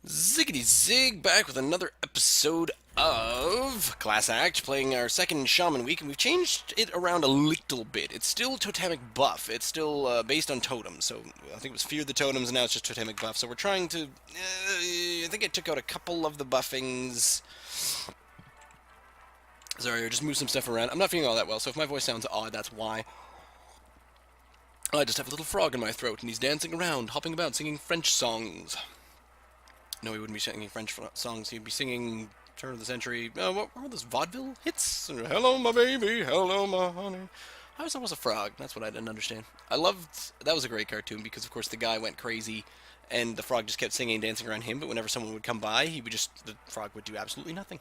Ziggity Zig, back with another episode of Class Act, playing our second Shaman week, and we've changed it around a little bit. It's still totemic buff. It's still based on totems, so I think it was Fear the Totems, and now it's just totemic buff. So we're trying to... I think I took out a couple of the buffings. Sorry, I just moved some stuff around. I'm not feeling all that well, so if my voice sounds odd, that's why. I just have a little frog in my throat, and he's dancing around, hopping about, singing French songs. No, he wouldn't be singing French songs. He'd be singing turn of the century. What were those vaudeville hits? Hello, my baby. Hello, my honey. I was almost a frog. That's what I didn't understand. I loved that was a great cartoon because, of course, the guy went crazy, and the frog just kept singing and dancing around him. But whenever someone would come by, the frog would do absolutely nothing.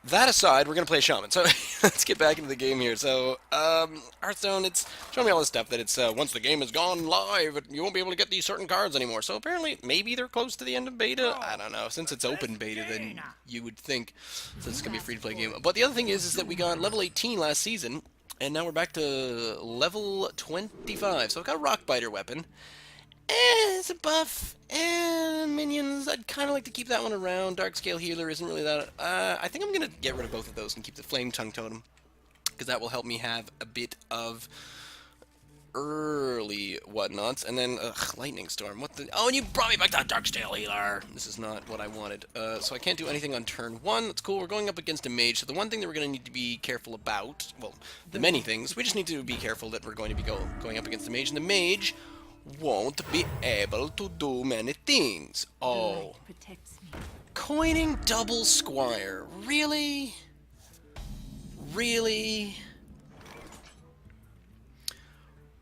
That aside, we're going to play Shaman. So let's get back into the game here. So, Hearthstone, it's showing me all this stuff that it's, once the game has gone live, you won't be able to get these certain cards anymore. So apparently, maybe they're close to the end of beta. I don't know. Since it's open beta, then you would think so it's going to be a free-to-play game. But the other thing is that we got level 18 last season, and now we're back to level 25. So I've got a Rockbiter weapon. It's a buff, and minions, I'd kind of like to keep that one around. Dark Scale Healer isn't really that... I think I'm going to get rid of both of those and keep the Flame Tongue Totem, because that will help me have a bit of early whatnots. And then, Lightning Storm, what the... Oh, and you brought me back that Dark Scale Healer! This is not what I wanted. So I can't do anything on turn 1. That's cool, we're going up against a mage, so the one thing that we're going to need to be careful about... Well, the many things, we just need to be careful that we're going to be going up against the mage, and the mage won't be able to do many things. Oh. Coining double squire. Really? Really?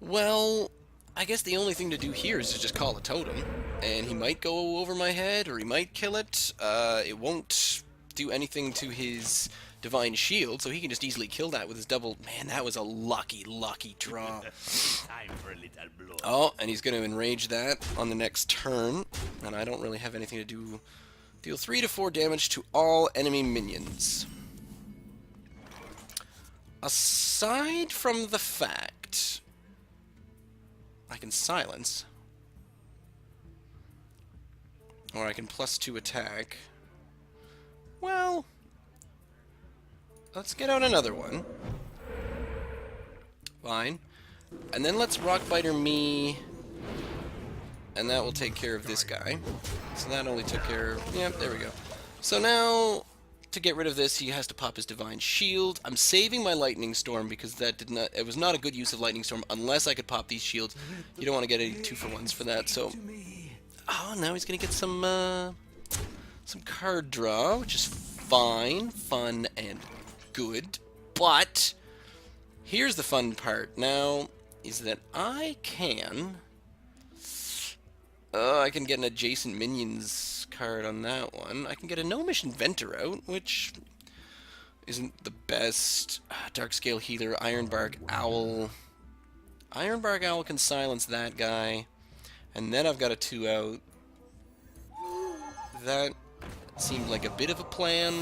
Well, I guess the only thing to do here is to just call a totem. And he might go over my head, or he might kill it. It won't do anything to his divine shield, so he can just easily kill that with his double... Man, that was a lucky, lucky draw. Oh, and he's going to enrage that on the next turn, and I don't really have anything to do. Deal 3 to 4 damage to all enemy minions. Aside from the fact I can silence, or I can +2 attack, well... Let's get out another one. Fine. And then let's Rockbiter me, and that will take care of this guy. So that only took care of... Yeah, there we go. So now, to get rid of this, he has to pop his Divine Shield. I'm saving my Lightning Storm because that did not... It was not a good use of Lightning Storm unless I could pop these shields. You don't want to get any 2-for-1s for that, so... Oh, now he's going to get some card draw, which is fine, fun, and good, but here's the fun part now, is that I can get an adjacent minions card on that one. I can get a Gnomish Inventor out, which isn't the best. Dark Scale Healer, Ironbark Owl. Ironbark Owl can silence that guy, and then I've got a 2 out. That seemed like a bit of a plan.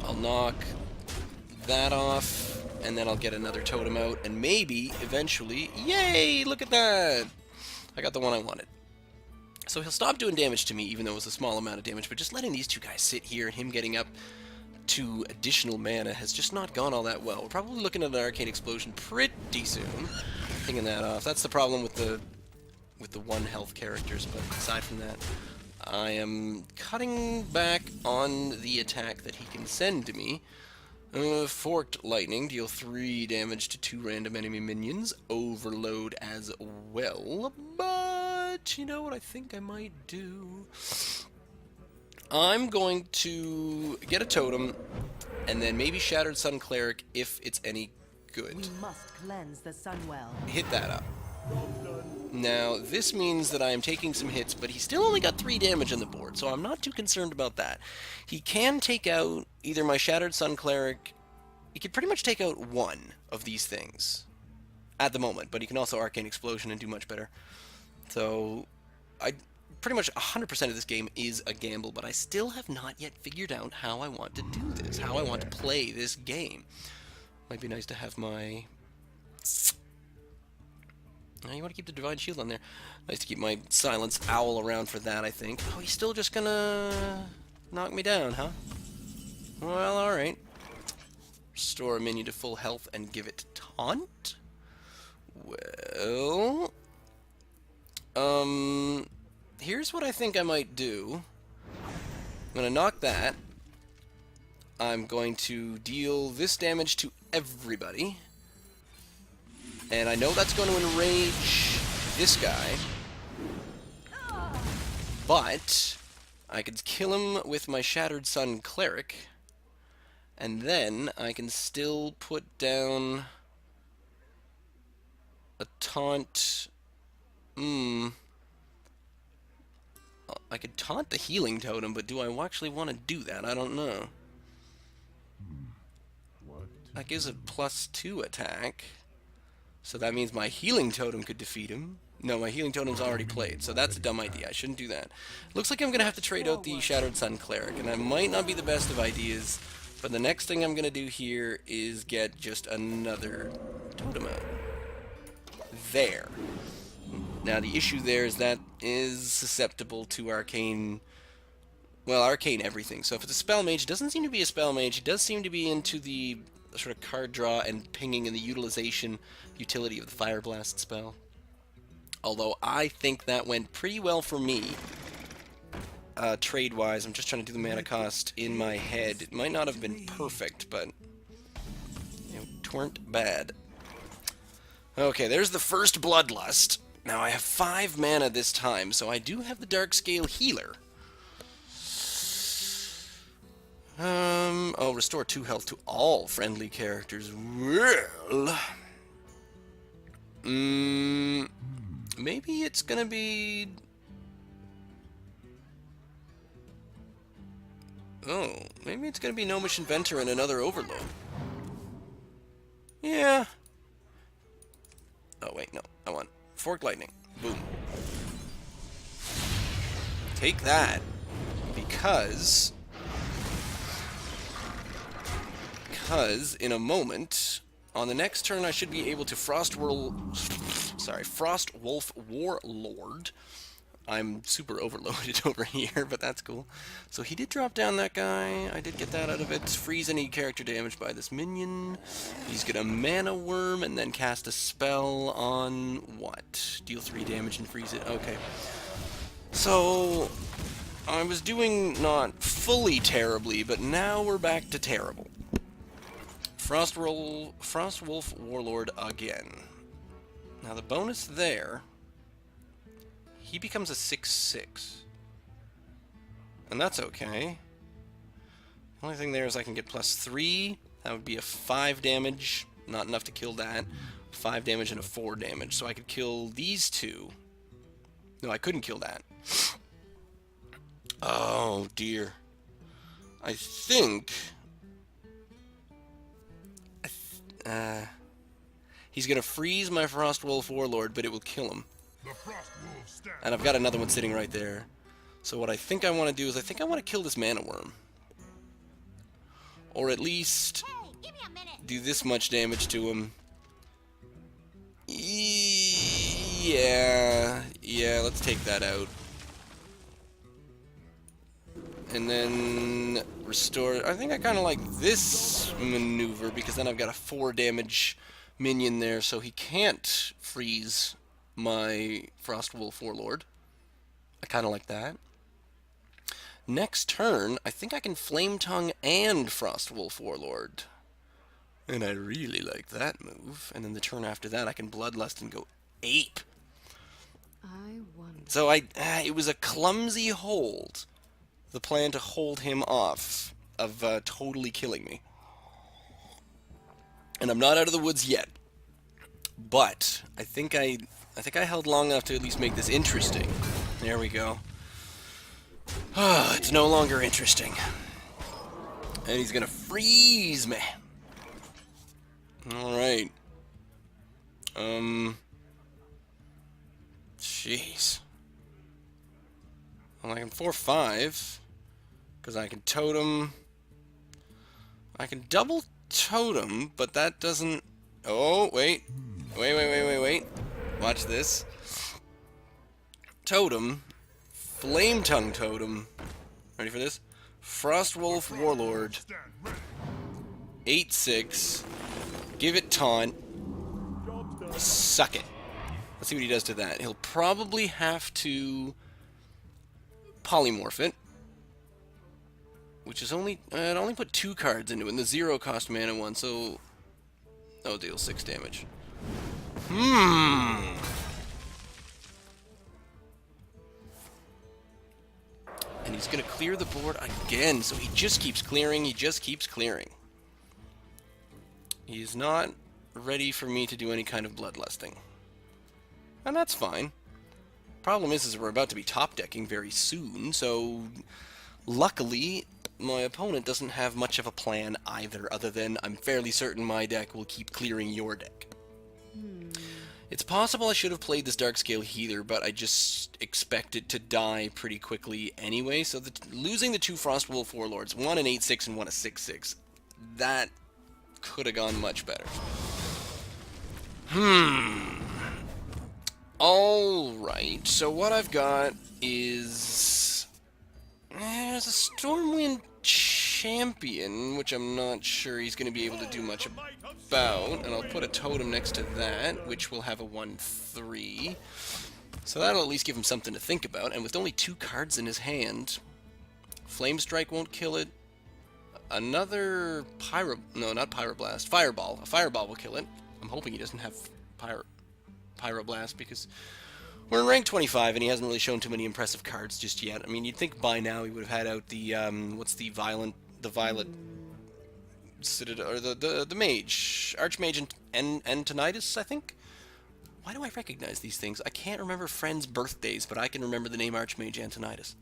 I'll knock that off, and then I'll get another totem out, and maybe, eventually, yay, look at that! I got the one I wanted. So he'll stop doing damage to me, even though it was a small amount of damage, but just letting these two guys sit here and him getting up to additional mana has just not gone all that well. We're probably looking at an Arcane Explosion pretty soon. Picking that off. That's the problem with the 1 health characters, but aside from that, I am cutting back on the attack that he can send to me. Forked Lightning, deal 3 damage to 2 random enemy minions. Overload as well, but you know what I think I might do? I'm going to get a totem, and then maybe Shattered Sun Cleric if it's any good. We must cleanse the Sunwell. Hit that up. Now, this means that I am taking some hits, but he still only got 3 damage on the board, so I'm not too concerned about that. He can take out either my Shattered Sun Cleric... He could pretty much take out one of these things at the moment, but he can also Arcane Explosion and do much better. So, pretty much 100% of this game is a gamble, but I still have not yet figured out how I want to do this, how I want to play this game. Might be nice to have my Now you want to keep the Divine Shield on there. Nice to keep my Silenced Owl around for that, I think. Oh, he's still just gonna knock me down, huh? Well, alright. Restore a minion to full health and give it Taunt? Well... Here's what I think I might do. I'm gonna knock that. I'm going to deal this damage to everybody. And I know that's going to enrage this guy. But I could kill him with my Shattered Sun Cleric. And then I can still put down a taunt. I could taunt the Healing Totem, but do I actually want to do that? I don't know. That gives a +2 attack. So that means my Healing Totem could defeat him. No, my Healing Totem's already played, so that's a dumb idea. I shouldn't do that. Looks like I'm going to have to trade out the Shattered Sun Cleric, and that might not be the best of ideas, but the next thing I'm going to do here is get just another totem out. There. Now, the issue there is that is susceptible to arcane... Well, arcane everything. So if it's a spell mage, it doesn't seem to be a spell mage. It does seem to be into the sort of card draw and pinging and the utilization utility of the Fire Blast spell. Although I think that went pretty well for me, trade-wise. I'm just trying to do the mana cost in my head. It might not have been perfect, but it weren't bad. Okay, there's the first Bloodlust. Now I have 5 mana this time, so I do have the Darkscale Healer. Oh, restore 2 health to all friendly characters. Well... maybe it's gonna be... Oh, maybe it's gonna be Gnomish Inventor and another Overload. Yeah. Oh, wait, no. I want Forked Lightning. Boom. Take that. Because in a moment, on the next turn I should be able to Frost Wolf Warlord. I'm super overloaded over here, but that's cool. So he did drop down that guy. I did get that out of it. Freeze any character damage by this minion. He's gonna Mana Worm and then cast a spell on what? Deal 3 damage and freeze it. Okay. So I was doing not fully terribly, but now we're back to terrible. Frost Wolf Warlord again. Now the bonus there, he becomes a 6/6. And that's okay. The only thing there is I can get +3. That would be a 5 damage. Not enough to kill that. 5 damage and a 4 damage. So I could kill these two. No, I couldn't kill that. Oh, dear. I think... he's gonna freeze my Frostwolf Warlord, but it will kill him. And I've got another one sitting right there. So what I think I want to do is I think I want to kill this Mana Worm. Or at least do this much damage to him. Yeah, let's take that out. And then restore... I think I kind of like this maneuver, because then I've got a 4 damage minion there, so he can't freeze my Frostwolf Warlord. I kind of like that. Next turn, I think I can Flame Tongue and Frostwolf Warlord. And I really like that move. And then the turn after that, I can Bloodlust and go ape. So it was a clumsy hold. The plan to hold him off of totally killing me. And I'm not out of the woods yet. But I think I held long enough to at least make this interesting. There we go. It's no longer interesting. And he's gonna freeze me. Alright. Jeez. Well, I can 4/5. Because I can totem. I can double totem, but that doesn't... Oh, wait. Wait. Watch this. Totem. Flame Tongue Totem. Ready for this? Frostwolf Warlord. 8/6. Give it taunt. Suck it. Let's see what he does to that. He'll probably have to polymorph it. Which is only... I'd only put 2 cards into it. And the 0 cost mana one, so... Oh, deal 6 damage. And he's going to clear the board again. So he just keeps clearing. He just keeps clearing. He's not ready for me to do any kind of bloodlusting. And that's fine. Problem is we're about to be top decking very soon, so luckily my opponent doesn't have much of a plan either, other than I'm fairly certain my deck will keep clearing your deck. It's possible I should have played this Darkscale Healer, but I just expect it to die pretty quickly anyway, so losing the 2 Frostwolf Warlords, one an 8/6 and one a 6/6, that could have gone much better. Alright, so what I've got is... There's a Stormwind Champion, which I'm not sure he's going to be able to do much about, and I'll put a totem next to that, which will have a 1/3. So that'll at least give him something to think about, and with only 2 cards in his hand, Flame Strike won't kill it. Another No, not Pyroblast. Fireball. A Fireball will kill it. I'm hoping he doesn't have Pyroblast, because we're in rank 25 and he hasn't really shown too many impressive cards just yet. I mean, you'd think by now he would have had out the what's the Violet Citadel, or the Mage, Archmage and Antonidas, I think. Why do I recognize these things? I can't remember friends' birthdays, but I can remember the name Archmage Antonidas.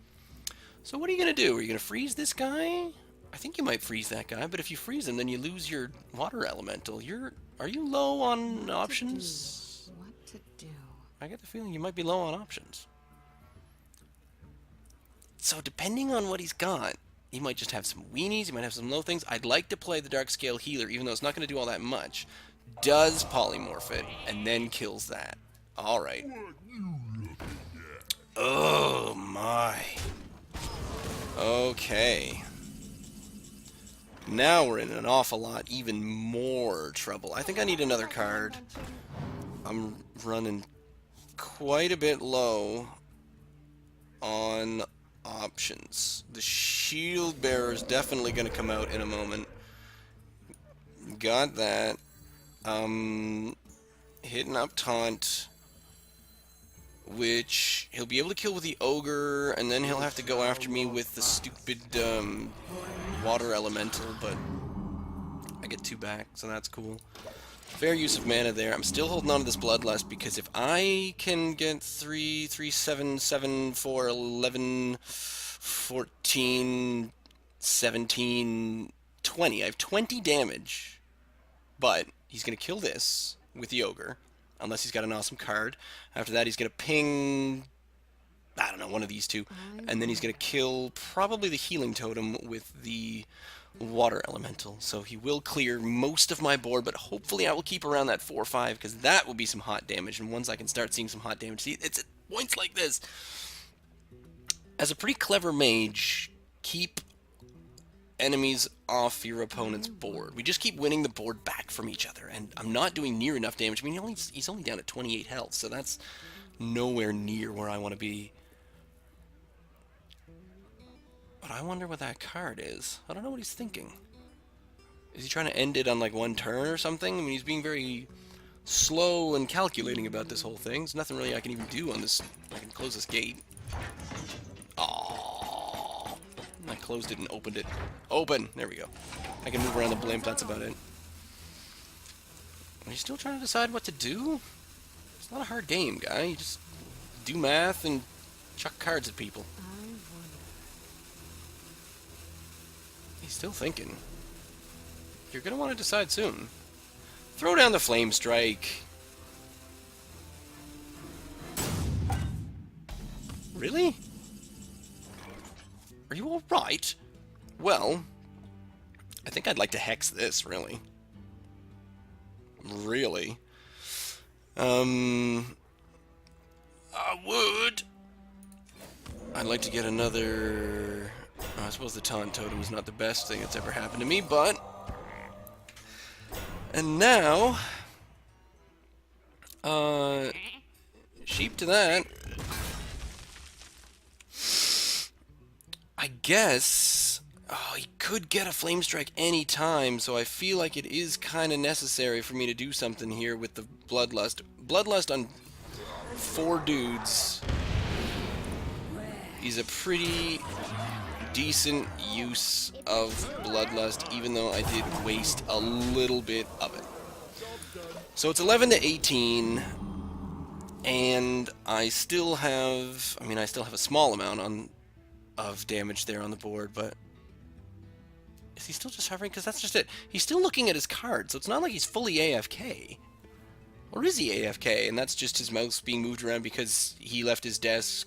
So what are you gonna do? Are you gonna freeze this guy? I think you might freeze that guy, but if you freeze him, then you lose your water elemental. Are you low on options? What to do? I get the feeling you might be low on options. So depending on what he's got, he might just have some weenies, he might have some low things. I'd like to play the Darkscale Healer, even though it's not going to do all that much. Does polymorph it, and then kills that. Alright. Oh my. Okay. Now we're in an awful lot, even more trouble. I think I need another card. I'm running quite a bit low on options. The Shield Bearer is definitely going to come out in a moment. Got that. Hitting up Taunt, which he'll be able to kill with the Ogre, and then he'll have to go after me with the stupid Water Elemental, but I get 2 back, so that's cool. Fair use of mana there. I'm still holding on to this Bloodlust, because if I can get 3, 7, 7, 4, 11, 14, 17, 20. I have 20 damage, but he's going to kill this with the Ogre, unless he's got an awesome card. After that, he's going to ping, I don't know, one of these 2, and then he's going to kill probably the Healing Totem with the Water Elemental. So he will clear most of my board, but hopefully I will keep around that 4-5, because that will be some hot damage, and once I can start seeing some hot damage, see, it's at points like this. As a pretty clever mage, keep enemies off your opponent's board. We just keep winning the board back from each other, and I'm not doing near enough damage. I mean, he's only down at 28 health, so that's nowhere near where I want to be. But I wonder what that card is. I don't know what he's thinking. Is he trying to end it on like 1 turn or something? I mean, he's being very slow and calculating about this whole thing. There's nothing really I can even do on this. I can close this gate. Oh, I closed it and opened it. Open! There we go. I can move around the blimp, that's about it. Are you still trying to decide what to do? It's not a hard game, guy. You just do math and chuck cards at people. He's still thinking. You're gonna want to decide soon. Throw down the Flame Strike. Really? Are you alright? Well, I think I'd like to hex this, really. Really. I would. I'd like to get another... I suppose the taunt totem is not the best thing that's ever happened to me, but... And now... Sheep to that. I guess... Oh, he could get a Flame Strike any time, so I feel like it is kind of necessary for me to do something here with the Bloodlust. Bloodlust on 4 dudes is a pretty decent use of Bloodlust, even though I did waste a little bit of it. So it's 11 to 18, and I still have... I mean, I still have a small amount of damage there on the board, but... Is he still just hovering? Because that's just it. He's still looking at his card, so it's not like he's fully AFK. Or is he AFK, and that's just his mouse being moved around because he left his desk,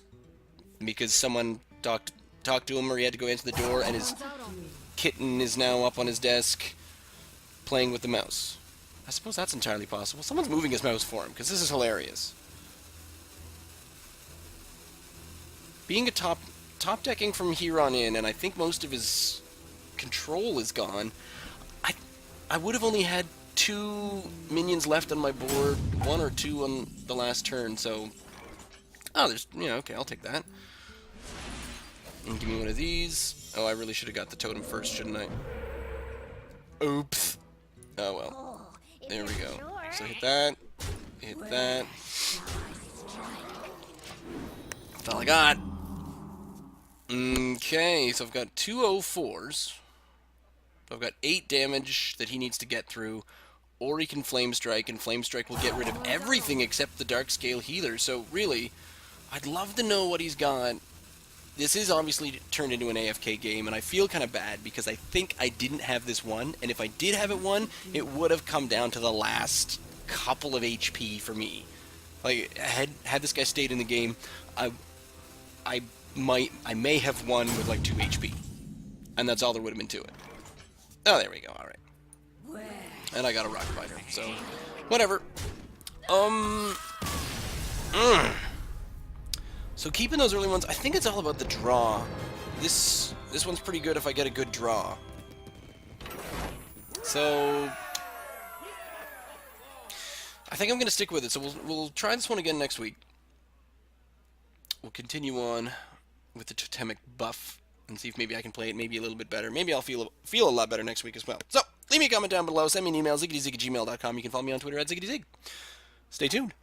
because someone talked to him, or he had to go into the door, and his kitten is now up on his desk playing with the mouse. I suppose that's entirely possible. Someone's moving his mouse for him, because this is hilarious. Being a top decking from here on in, and I think most of his control is gone, I would have only had 2 minions left on my board, 1 or 2 on the last turn, so... Oh, there's... Yeah, okay, I'll take that. And give me one of these. Oh, I really should have got the totem first, shouldn't I? Oops. Oh, well. There we go. So hit that. Hit that. That's all I got. Okay, so I've got 2 04s. I've got 8 damage that he needs to get through, or he can Flame Strike, and Flame Strike will get rid of everything except the Dark Scale Healer. So really, I'd love to know what he's got. This is obviously turned into an AFK game, and I feel kind of bad because I think I didn't have this one, and if I did have it won, it would have come down to the last couple of HP for me. Like, had this guy stayed in the game, I may have won with like 2 HP, and that's all there would have been to it. Oh, there we go. All right. And I got a Rock Fighter, so whatever. So keeping those early ones, I think it's all about the draw. This one's pretty good if I get a good draw. So I think I'm gonna stick with it. So we'll try this one again next week. We'll continue on with the totemic buff and see if maybe I can play it maybe a little bit better. Maybe I'll feel a lot better next week as well. So leave me a comment down below. Send me an email, ziggityzig@gmail.com. You can follow me on Twitter @ziggityzig. Stay tuned.